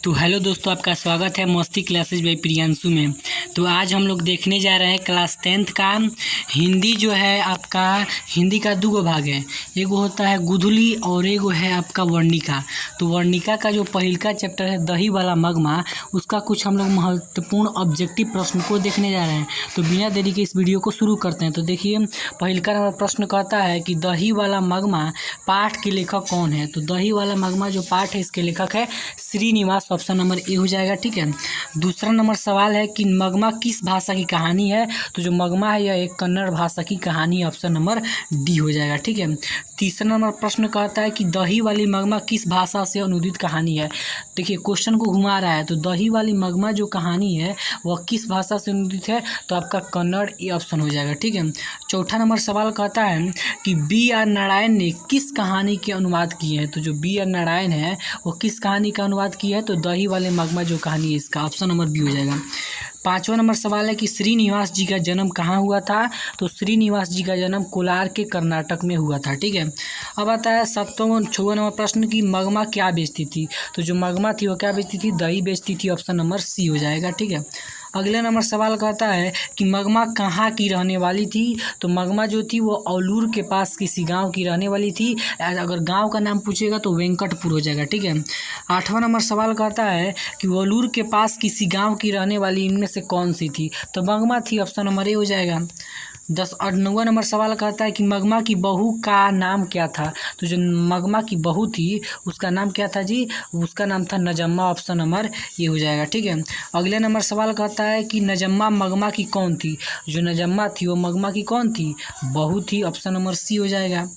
तो हेलो दोस्तों, आपका स्वागत है मस्ती क्लासेज बाई प्रियांशु में। तो आज हम लोग देखने जा रहे हैं क्लास 10th का हिंदी। जो है आपका हिंदी का दो भाग है, एगो होता है गुधली और एगो है आपका वर्णिका। तो वर्णिका का जो पहिलका चैप्टर है दही वाला मगमा, उसका कुछ हम लोग महत्वपूर्ण ऑब्जेक्टिव प्रश्न को देखने जा रहे हैं। तो बिना देरी के इस वीडियो को शुरू करते हैं। तो देखिए, पहिलका प्रश्न कहता है कि दही वाला मगमा पाठ के लेखक कौन है। तो दही वाला मगमा जो पाठ है इसके लेखक है श्रीनिवास। ऑप्शन नंबर ए हो जाएगा। ठीक है। दूसरा नंबर सवाल है कि मगमा किस भाषा की कहानी है। तो जो मगमा है यह एक कन्नड़ भाषा की कहानी है। ऑप्शन नंबर डी हो जाएगा। ठीक है। तीसरा नंबर प्रश्न कहता है कि दही वाली मगमा किस भाषा से अनुदित कहानी है। देखिए, क्वेश्चन को घुमा रहा है। तो दही वाली मगमा जो कहानी है वह किस भाषा से अनुदित है, तो आपका कन्नड़ ए ऑप्शन हो जाएगा। ठीक है। चौथा नंबर सवाल कहता है कि बी आर नारायण ने किस कहानी के अनुवाद किए हैं। तो जो बी आर नारायण है वो किस कहानी का अनुवाद किया है, तो दही वाले मगमा जो कहानी है इसका ऑप्शन नंबर बी हो जाएगा। पांचवा नंबर सवाल है कि श्रीनिवास जी का जन्म कहाँ हुआ था। तो श्रीनिवास जी का जन्म कोलार के कर्नाटक में हुआ था। ठीक है। अब आता है छठवां नंबर प्रश्न की मगमा क्या बेचती थी। तो जो मगमा थी वो क्या बेचती थी, दही बेचती थी। ऑप्शन नंबर सी हो जाएगा। ठीक है। अगले नंबर सवाल कहता है कि मगमा कहाँ की रहने वाली थी। तो मगमा जो थी वो औलूर के पास किसी गांव की रहने वाली थी। अगर गांव का नाम पूछेगा तो वेंकटपुर हो जाएगा। ठीक है। आठवां नंबर सवाल कहता है कि औलूर के पास किसी गांव की रहने वाली इनमें से कौन सी थी। तो मगमा थी। ऑप्शन नंबर ए हो जाएगा। 9वां नंबर सवाल कहता है कि मगमा की बहू का नाम क्या था। तो जो मगमा की बहू थी उसका नाम क्या था जी, उसका नाम था नजम्मा। ऑप्शन नंबर ये हो जाएगा। ठीक है। अगले नंबर सवाल कहता है कि नजम्मा मगमा की कौन थी। जो नजम्मा थी वो मगमा की कौन थी, बहू थी। ऑप्शन नंबर सी हो जाएगा।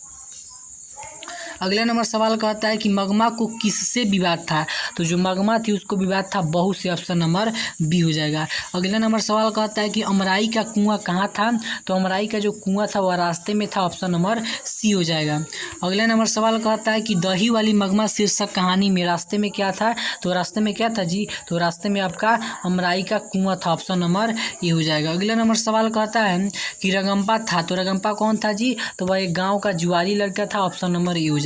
अगला नंबर सवाल कहता है कि मगमा को किससे विवाद था। तो जो मगमा थी उसको विवाद था बहू से। ऑप्शन नंबर बी हो जाएगा। अगला नंबर सवाल कहता है कि अमराई का कुआं कहाँ था। तो अमराई का जो कुआं था वह रास्ते में था। ऑप्शन नंबर सी हो जाएगा। अगला नंबर सवाल कहता है कि दही वाली मगमा शीर्षक कहानी में रास्ते में क्या था। तो रास्ते में क्या था जी, तो रास्ते में आपका अमराई का कुआं था। ऑप्शन नंबर ए हो जाएगा। अगला नंबर सवाल कहता है कि रगम्पा था। तो रगम्पा कौन था जी, तो वह एक गाँव का जुआरी लड़का था। ऑप्शन नंबर ए हो जाएगा।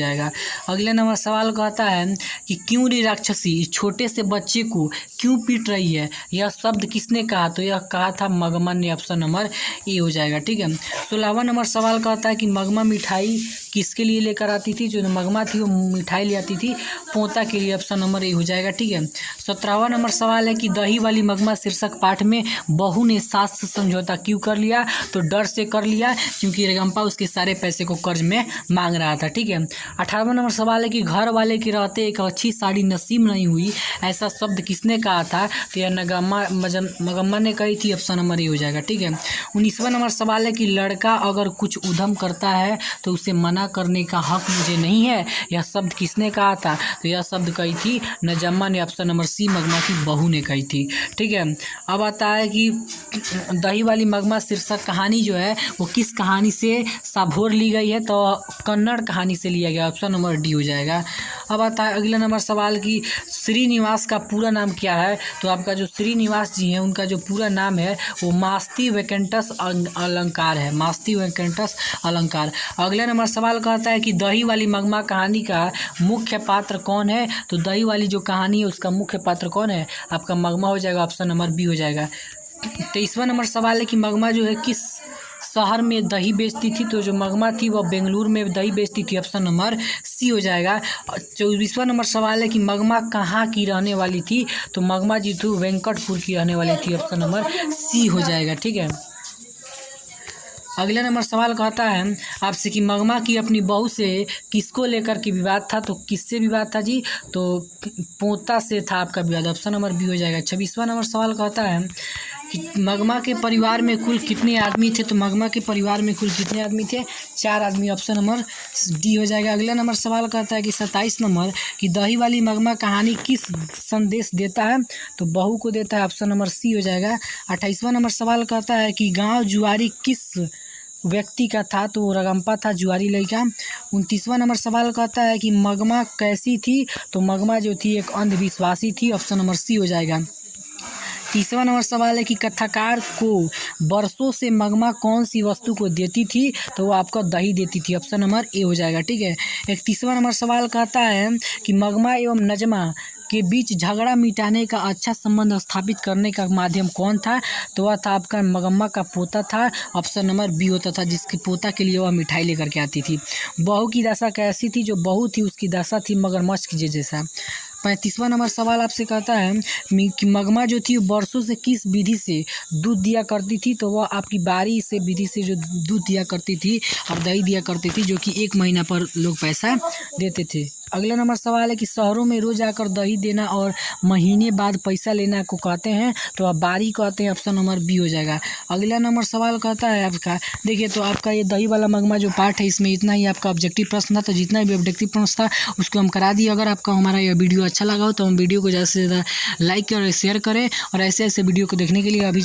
अगले नंबर सवाल कहता है कि क्यों रे राक्षसी इस छोटे से बच्चे को क्यों पीट रही है, यह शब्द किसने कहा। तो यह कहा था मगमा ने। ऑप्शन नंबर ए हो जाएगा। ठीक है। 16वां नंबर सवाल कहता है कि मगमा मिठाई किसके लिए लेकर आती थी। जो मगमा थी वो मिठाई ले आती थी पोता के लिए। ऑप्शन नंबर ए हो जाएगा। ठीक है। 17वां नंबर सवाल है कि दही वाली मगमा शीर्षक पाठ में बहू ने सास से समझौता क्यों कर लिया। तो डर से कर लिया क्योंकि रेगम्पा उसके सारे पैसे को कर्ज में मांग रहा था। ठीक है। 18वां नंबर सवाल है कि घर वाले के रहते एक अच्छी साड़ी नसीब नहीं हुई, ऐसा शब्द किसने कहा था। तो यह मगम्मा ने कही थी। ऑप्शन नंबर ए हो जाएगा। ठीक है। 19वां नंबर सवाल है कि लड़का अगर कुछ उधम करता है तो उसे मना करने का हक मुझे नहीं है, यह शब्द किसने कहा था। तो यह शब्द कही थी नजम्मा ने। ऑप्शन नंबर सी मगमा की बहू ने कही थी। ठीक है। अब आता है कि दही वाली मगमा शीर्षक कहानी जो है वो किस कहानी से साभोर ली गई है। तो कन्नड़ कहानी से लिया गया। ऑप्शन नंबर डी हो जाएगा। अब आता है अगला नंबर सवाल कि श्रीनिवास का पूरा नाम क्या है। तो आपका जो श्रीनिवास जी हैं उनका जो पूरा नाम है वो मास्ती वैकेंटस अलंकार है। मास्ती वैकेंटस अलंकार। अगला नंबर सवाल कहता है कि दही वाली मगमा कहानी का मुख्य पात्र कौन है। तो दही वाली जो कहानी है उसका मुख्य पात्र कौन है, आपका मगमा हो जाएगा। ऑप्शन नंबर बी हो जाएगा। 23वां नंबर सवाल है कि मगमा जो है किस शहर में दही बेचती थी। तो जो मगमा थी वह बेंगलुरु में दही बेचती थी। ऑप्शन नंबर सी हो जाएगा। 24वां नंबर सवाल है कि मगमा कहाँ की रहने वाली थी। तो मगमा जी थी वेंकटपुर की रहने वाली थी। ऑप्शन नंबर सी हो जाएगा। ठीक है। अगला नंबर सवाल कहता है आपसे कि मगमा की अपनी बहू से किसको लेकर के विवाद था। तो किससे विवाद था जी, तो पोता से था आपका विवाद। ऑप्शन नंबर बी हो जाएगा। 26वां नंबर सवाल कहता है कि मगमा के परिवार में कुल कितने आदमी थे। तो मगमा के परिवार में कुल कितने आदमी थे, 4 आदमी। ऑप्शन नंबर डी हो जाएगा। अगला नंबर सवाल कहता है कि 27 नंबर कि दही वाली मगमा कहानी किस संदेश देता है। तो बहू को देता है। ऑप्शन नंबर सी हो जाएगा। 28वां नंबर सवाल कहता है कि गाँव जुआरी किस व्यक्ति का था। तो रगम्पा था, जुआरी लड़का। 29वां नंबर सवाल कहता है कि मगमा कैसी थी। तो मगमा जो थी एक अंधविश्वासी थी। ऑप्शन नंबर सी हो जाएगा। तीसरा नंबर सवाल है कि कथाकार को बरसों से मगमा कौन सी वस्तु को देती थी, तो वो आपका दही देती थी। ऑप्शन नंबर ए हो जाएगा। ठीक है, एक तीसरा नंबर सवाल कहता है कि मगमा एवं नजमा के बीच झगड़ा मिटाने का अच्छा संबंध स्थापित करने का माध्यम कौन था, तो वह था आपका मगमा का पोता था। ऑप्शन नंबर बी होता था, जिसके पोता के लिए वह मिठाई लेकर के आती थी। बहू की दशा कैसी थी, जो बहू थी उसकी दशा थी मगरमच्छ के जैसा। 35वां नंबर सवाल आपसे कहता है कि मगमा जो थी बरसों से किस विधि से दूध दिया करती थी, तो वह आपकी बारी से विधि से जो दूध दिया करती थी और दही दिया करती थी, जो कि 1 महीना पर लोग पैसा देते थे। अगला नंबर सवाल है कि शहरों में रोज आकर दही देना और महीने बाद पैसा लेना को कहते हैं, तो आप बारी कहते हैं। ऑप्शन नंबर बी हो जाएगा। अगला नंबर सवाल कहता है आपका, देखिए तो आपका ये दही वाला मगमा जो पार्ट है, इसमें इतना ही आपका ऑब्जेक्टिव प्रश्न था। तो जितना भी ऑब्जेक्टिव प्रश्न था उसको हम करा दिए। अगर आपका हमारा यह वीडियो अच्छा लगा हो तो हम वीडियो को ज़्यादा से ज़्यादा लाइक करें, शेयर करें और ऐसे ऐसे वीडियो को देखने के लिए अभी